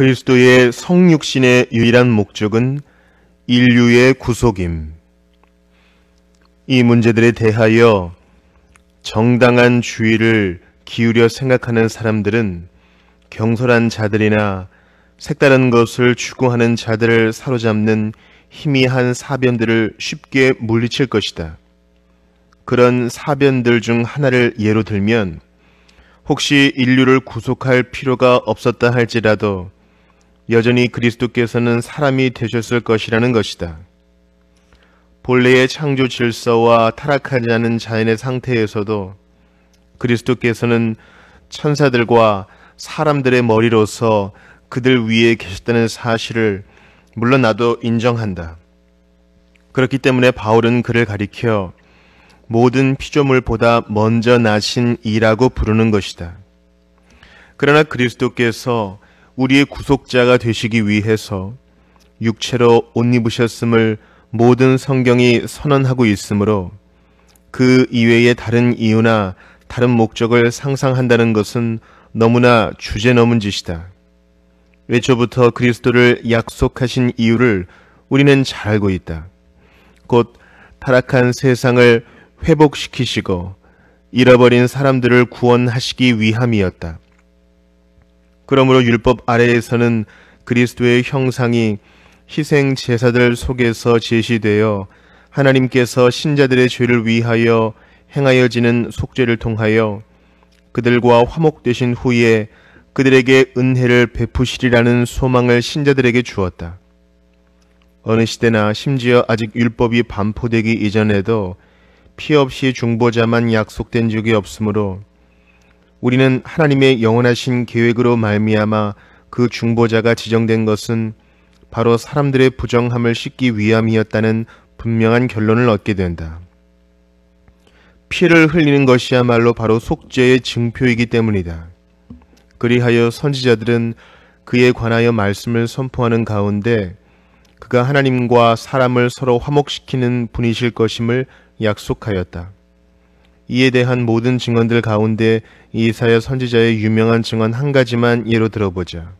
그리스도의 성육신의 유일한 목적은 인류의 구속임. 이 문제들에 대하여 정당한 주의를 기울여 생각하는 사람들은 경솔한 자들이나 색다른 것을 추구하는 자들을 사로잡는 희미한 사변들을 쉽게 물리칠 것이다. 그런 사변들 중 하나를 예로 들면 혹시 인류를 구속할 필요가 없었다 할지라도 여전히 그리스도께서는 사람이 되셨을 것이라는 것이다. 본래의 창조 질서와 타락하지 않은 자연의 상태에서도 그리스도께서는 천사들과 사람들의 머리로서 그들 위에 계셨다는 사실을 물론 나도 인정한다. 그렇기 때문에 바울은 그를 가리켜 모든 피조물보다 먼저 나신 이라고 부르는 것이다. 그러나 그리스도께서 우리의 구속자가 되시기 위해서 육체로 옷 입으셨음을 모든 성경이 선언하고 있으므로 그 이외의 다른 이유나 다른 목적을 상상한다는 것은 너무나 주제넘은 짓이다. 애초부터 그리스도를 약속하신 이유를 우리는 잘 알고 있다. 곧 타락한 세상을 회복시키시고 잃어버린 사람들을 구원하시기 위함이었다. 그러므로 율법 아래에서는 그리스도의 형상이 희생 제사들 속에서 제시되어 하나님께서 신자들의 죄를 위하여 행하여지는 속죄를 통하여 그들과 화목되신 후에 그들에게 은혜를 베푸시리라는 소망을 신자들에게 주었다. 어느 시대나 심지어 아직 율법이 반포되기 이전에도 피 없이 중보자만 약속된 적이 없으므로 우리는 하나님의 영원하신 계획으로 말미암아 그 중보자가 지정된 것은 바로 사람들의 부정함을 씻기 위함이었다는 분명한 결론을 얻게 된다. 피를 흘리는 것이야말로 바로 속죄의 증표이기 때문이다. 그리하여 선지자들은 그에 관하여 말씀을 선포하는 가운데 그가 하나님과 사람을 서로 화목시키는 분이실 것임을 약속하였다. 이에 대한 모든 증언들 가운데 이사야 선지자의 유명한 증언 한 가지만 예로 들어보자.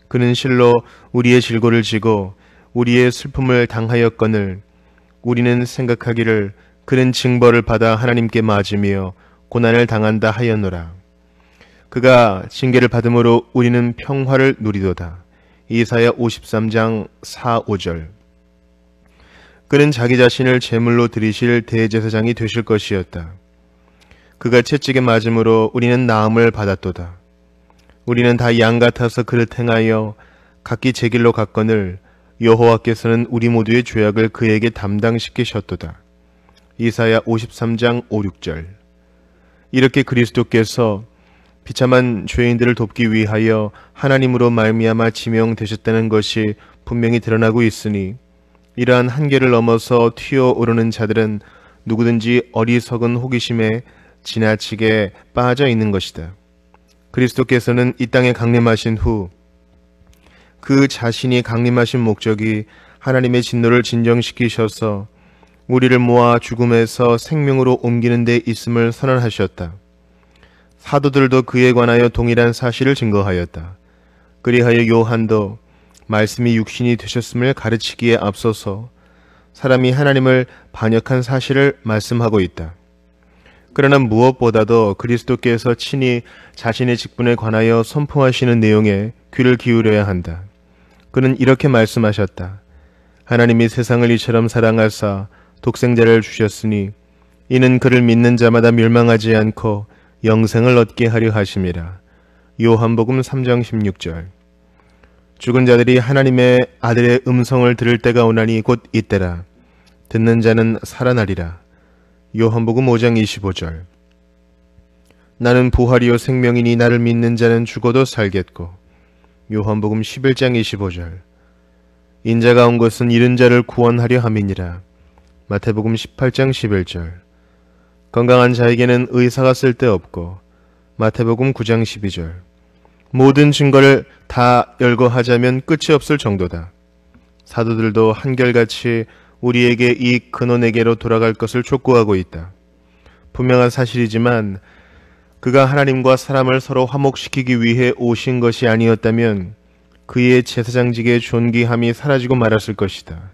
그는 실로 우리의 질고를 지고 우리의 슬픔을 당하였거늘 우리는 생각하기를 그는 징벌을 받아 하나님께 맞으며 고난을 당한다 하였노라. 그가 징계를 받음으로 우리는 평화를 누리도다. 이사야 53장 4, 5절. 그는 자기 자신을 제물로 드리실 대제사장이 되실 것이었다. 그가 채찍에 맞음으로 우리는 나음을 받았도다. 우리는 다 양 같아서 그릇 행하여 각기 제 길로 갔거늘 여호와께서는 우리 모두의 죄악을 그에게 담당시키셨도다. 이사야 53장 5, 6절. 이렇게 그리스도께서 비참한 죄인들을 돕기 위하여 하나님으로 말미암아 지명되셨다는 것이 분명히 드러나고 있으니 이러한 한계를 넘어서 튀어오르는 자들은 누구든지 어리석은 호기심에 지나치게 빠져 있는 것이다. 그리스도께서는 이 땅에 강림하신 후 그 자신이 강림하신 목적이 하나님의 진노를 진정시키셔서 우리를 모아 죽음에서 생명으로 옮기는 데 있음을 선언하셨다. 사도들도 그에 관하여 동일한 사실을 증거하였다. 그리하여 요한도 말씀이 육신이 되셨음을 가르치기에 앞서서 사람이 하나님을 반역한 사실을 말씀하고 있다. 그러나 무엇보다도 그리스도께서 친히 자신의 직분에 관하여 선포하시는 내용에 귀를 기울여야 한다. 그는 이렇게 말씀하셨다. 하나님이 세상을 이처럼 사랑하사 독생자를 주셨으니 이는 그를 믿는 자마다 멸망하지 않고 영생을 얻게 하려 하심이라. 요한복음 3장 16절. 죽은 자들이 하나님의 아들의 음성을 들을 때가 오나니 곧 이때라. 듣는 자는 살아나리라. 요한복음 5장 25절. 나는 부활이요 생명이니 나를 믿는 자는 죽어도 살겠고. 요한복음 11장 25절. 인자가 온 것은 잃은 자를 구원하려 함이니라. 마태복음 18장 11절. 건강한 자에게는 의사가 쓸데없고. 마태복음 9장 12절. 모든 증거를 다 열거하자면 끝이 없을 정도다. 사도들도 한결같이 우리에게 이 근원에게로 돌아갈 것을 촉구하고 있다. 분명한 사실이지만 그가 하나님과 사람을 서로 화목시키기 위해 오신 것이 아니었다면 그의 제사장직의 존귀함이 사라지고 말았을 것이다.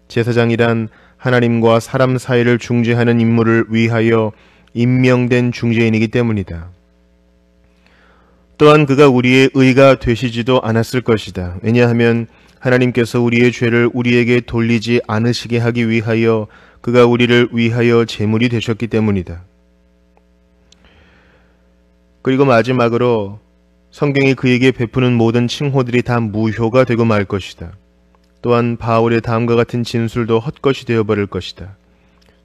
제사장이란 하나님과 사람 사이를 중재하는 임무를 위하여 임명된 중재인이기 때문이다. 또한 그가 우리의 의가 되시지도 않았을 것이다. 왜냐하면 하나님께서 우리의 죄를 우리에게 돌리지 않으시게 하기 위하여 그가 우리를 위하여 제물이 되셨기 때문이다. 그리고 마지막으로 성경이 그에게 베푸는 모든 칭호들이 다 무효가 되고 말 것이다. 또한 바울의 다음과 같은 진술도 헛것이 되어버릴 것이다.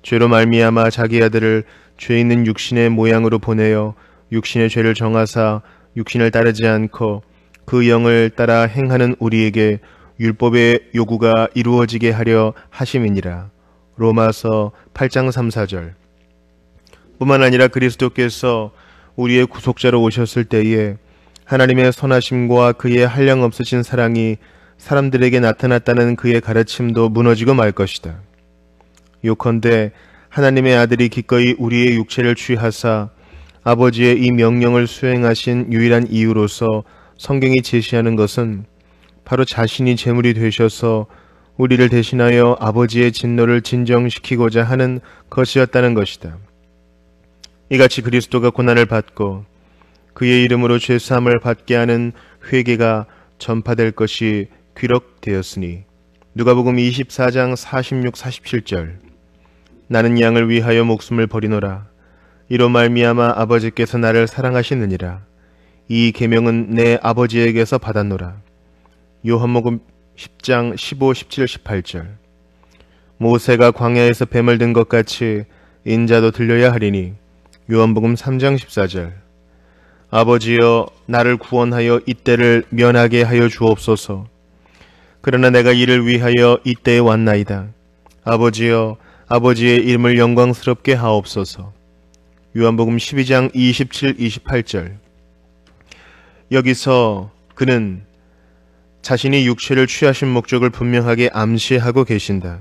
죄로 말미암아 자기 아들을 죄 있는 육신의 모양으로 보내어 육신의 죄를 정하사 육신을 따르지 않고 그 영을 따라 행하는 우리에게 율법의 요구가 이루어지게 하려 하심이니라. 로마서 8장 3, 4절. 뿐만 아니라 그리스도께서 우리의 구속자로 오셨을 때에 하나님의 선하심과 그의 한량없으신 사랑이 사람들에게 나타났다는 그의 가르침도 무너지고 말 것이다. 요컨대 하나님의 아들이 기꺼이 우리의 육체를 취하사 아버지의 이 명령을 수행하신 유일한 이유로서 성경이 제시하는 것은 바로 자신이 제물이 되셔서 우리를 대신하여 아버지의 진노를 진정시키고자 하는 것이었다는 것이다. 이같이 그리스도가 고난을 받고 그의 이름으로 죄사함을 받게 하는 회개가 전파될 것이 기록되었으니 누가복음 24장 46, 47절. 나는 양을 위하여 목숨을 버리노라. 이로 말미암아 아버지께서 나를 사랑하시느니라. 이 계명은 내 아버지에게서 받았노라. 요한복음 10장 15, 17, 18절. 모세가 광야에서 뱀을 든 것 같이 인자도 들려야 하리니. 요한복음 3장 14절. 아버지여 나를 구원하여 이때를 면하게 하여 주옵소서. 그러나 내가 이를 위하여 이때에 왔나이다. 아버지여 아버지의 이름을 영광스럽게 하옵소서. 요한복음 12장 27, 28절. 여기서 그는 자신이 육체를 취하신 목적을 분명하게 암시하고 계신다.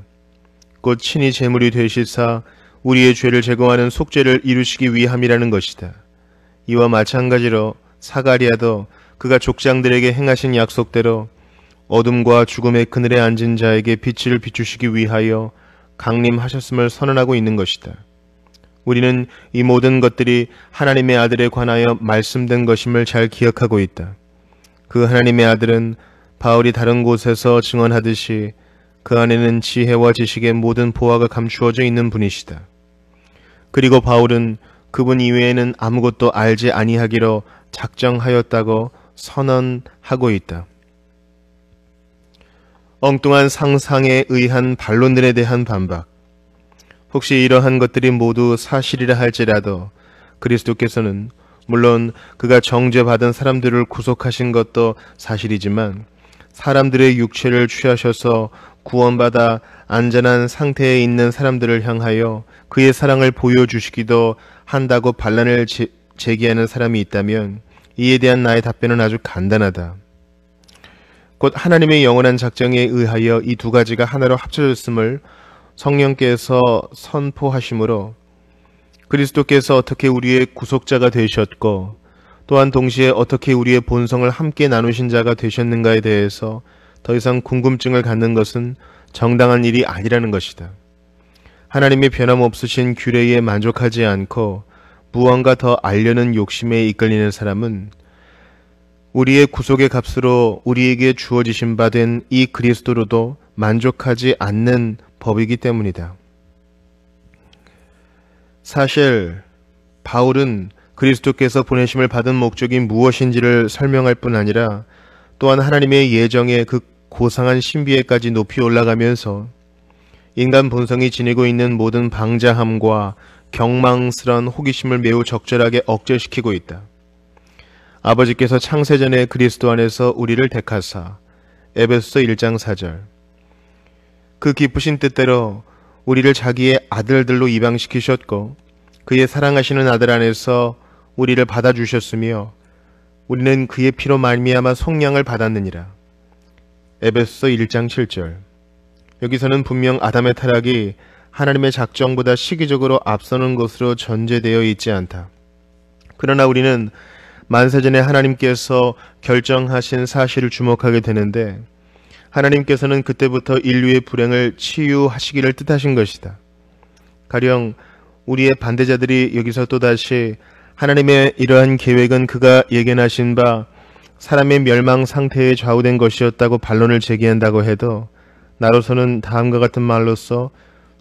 곧 친히 제물이 되시사 우리의 죄를 제거하는 속죄를 이루시기 위함이라는 것이다. 이와 마찬가지로 사가랴도 그가 족장들에게 행하신 약속대로 어둠과 죽음의 그늘에 앉은 자에게 빛을 비추시기 위하여 강림하셨음을 선언하고 있는 것이다. 우리는 이 모든 것들이 하나님의 아들에 관하여 말씀된 것임을 잘 기억하고 있다. 그 하나님의 아들은 바울이 다른 곳에서 증언하듯이 그 안에는 지혜와 지식의 모든 보화가 감추어져 있는 분이시다. 그리고 바울은 그분 이외에는 아무것도 알지 아니하기로 작정하였다고 선언하고 있다. 엉뚱한 상상에 의한 반론들에 대한 반박. 혹시 이러한 것들이 모두 사실이라 할지라도 그리스도께서는 물론 그가 정죄받은 사람들을 구속하신 것도 사실이지만 사람들의 육체를 취하셔서 구원받아 안전한 상태에 있는 사람들을 향하여 그의 사랑을 보여주시기도 한다고 반란을 제기하는 사람이 있다면 이에 대한 나의 답변은 아주 간단하다. 곧 하나님의 영원한 작정에 의하여 이 두 가지가 하나로 합쳐졌음을 성령께서 선포하심으로 그리스도께서 어떻게 우리의 구속자가 되셨고 또한 동시에 어떻게 우리의 본성을 함께 나누신 자가 되셨는가에 대해서 더 이상 궁금증을 갖는 것은 정당한 일이 아니라는 것이다. 하나님의 변함없으신 규례에 만족하지 않고 무언가 더 알려는 욕심에 이끌리는 사람은 우리의 구속의 값으로 우리에게 주어지신 바 된 이 그리스도로도 만족하지 않는 법이기 때문이다. 사실 바울은 그리스도께서 보내심을 받은 목적이 무엇인지를 설명할 뿐 아니라 또한 하나님의 예정의 그 고상한 신비에까지 높이 올라가면서 인간 본성이 지니고 있는 모든 방자함과 경망스런 호기심을 매우 적절하게 억제시키고 있다. 아버지께서 창세전에 그리스도 안에서 우리를 택하사 에베소서 1장 4절. 그 기쁘신 뜻대로 우리를 자기의 아들들로 입양시키셨고 그의 사랑하시는 아들 안에서 우리를 받아주셨으며 우리는 그의 피로 말미암아 속량을 받았느니라. 에베소서 1장 7절. 여기서는 분명 아담의 타락이 하나님의 작정보다 시기적으로 앞서는 것으로 전제되어 있지 않다. 그러나 우리는 만세전에 하나님께서 결정하신 사실을 주목하게 되는데 하나님께서는 그때부터 인류의 불행을 치유하시기를 뜻하신 것이다. 가령 우리의 반대자들이 여기서 또다시 하나님의 이러한 계획은 그가 예견하신 바 사람의 멸망 상태에 좌우된 것이었다고 반론을 제기한다고 해도 나로서는 다음과 같은 말로써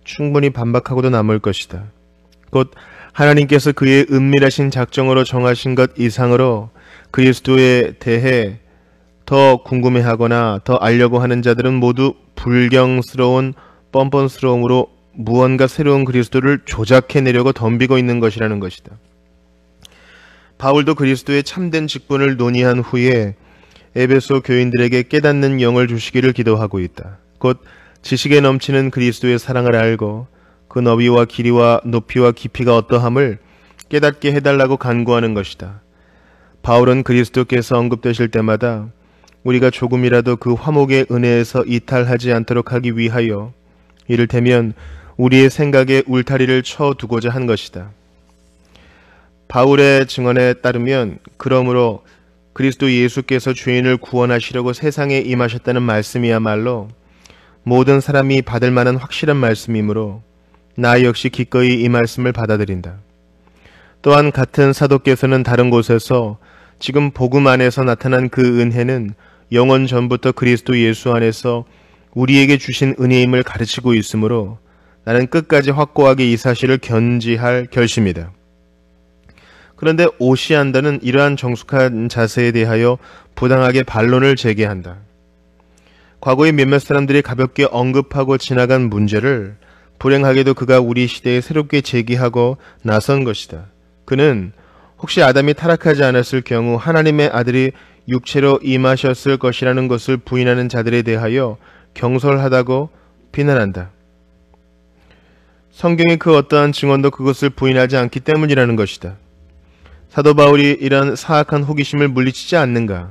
충분히 반박하고도 남을 것이다. 곧 하나님께서 그의 은밀하신 작정으로 정하신 것 이상으로 그리스도에 대해 더 궁금해하거나 더 알려고 하는 자들은 모두 불경스러운 뻔뻔스러움으로 무언가 새로운 그리스도를 조작해내려고 덤비고 있는 것이라는 것이다. 바울도 그리스도의 참된 직분을 논의한 후에 에베소 교인들에게 깨닫는 영을 주시기를 기도하고 있다. 곧 지식에 넘치는 그리스도의 사랑을 알고 그 너비와 길이와 높이와 깊이가 어떠함을 깨닫게 해달라고 간구하는 것이다. 바울은 그리스도께서 언급되실 때마다 우리가 조금이라도 그 화목의 은혜에서 이탈하지 않도록 하기 위하여 이를테면 우리의 생각에 울타리를 쳐두고자 한 것이다. 바울의 증언에 따르면 그러므로 그리스도 예수께서 죄인을 구원하시려고 세상에 임하셨다는 말씀이야말로 모든 사람이 받을 만한 확실한 말씀이므로 나 역시 기꺼이 이 말씀을 받아들인다. 또한 같은 사도께서는 다른 곳에서 지금 복음 안에서 나타난 그 은혜는 영원 전부터 그리스도 예수 안에서 우리에게 주신 은혜임을 가르치고 있으므로 나는 끝까지 확고하게 이 사실을 견지할 결심이다. 그런데 오시안다는 이러한 정숙한 자세에 대하여 부당하게 반론을 제기한다. 과거에 몇몇 사람들이 가볍게 언급하고 지나간 문제를 불행하게도 그가 우리 시대에 새롭게 제기하고 나선 것이다. 그는 혹시 아담이 타락하지 않았을 경우 하나님의 아들이 육체로 임하셨을 것이라는 것을 부인하는 자들에 대하여 경솔하다고 비난한다. 성경의 그 어떠한 증언도 그것을 부인하지 않기 때문이라는 것이다. 사도 바울이 이런 사악한 호기심을 물리치지 않는가?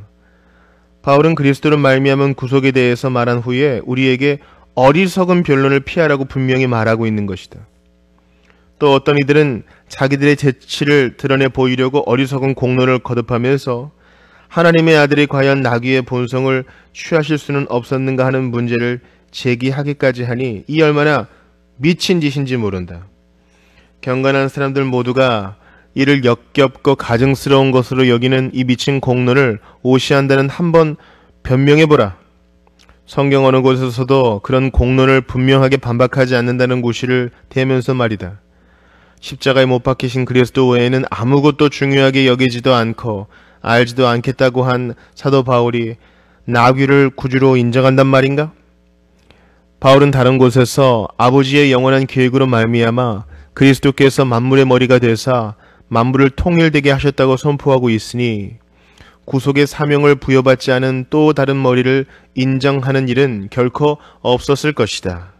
바울은 그리스도로 말미암은 구속에 대해서 말한 후에 우리에게 어리석은 변론을 피하라고 분명히 말하고 있는 것이다. 또 어떤 이들은 자기들의 재치를 드러내 보이려고 어리석은 공론을 거듭하면서 하나님의 아들이 과연 나귀의 본성을 취하실 수는 없었는가 하는 문제를 제기하기까지 하니 이 얼마나 미친 짓인지 모른다. 경건한 사람들 모두가 이를 역겹고 가증스러운 것으로 여기는 이 미친 공론을 오시안다는 한번 변명해보라. 성경 어느 곳에서도 그런 공론을 분명하게 반박하지 않는다는 구실을 대면서 말이다. 십자가에 못 박히신 그리스도 외에는 아무것도 중요하게 여기지도 않고 알지도 않겠다고 한 사도 바울이 나귀를 구주로 인정한단 말인가? 바울은 다른 곳에서 아버지의 영원한 계획으로 말미암아 그리스도께서 만물의 머리가 되사 만물을 통일되게 하셨다고 선포하고 있으니 구속의 사명을 부여받지 않은 또 다른 머리를 인정하는 일은 결코 없었을 것이다.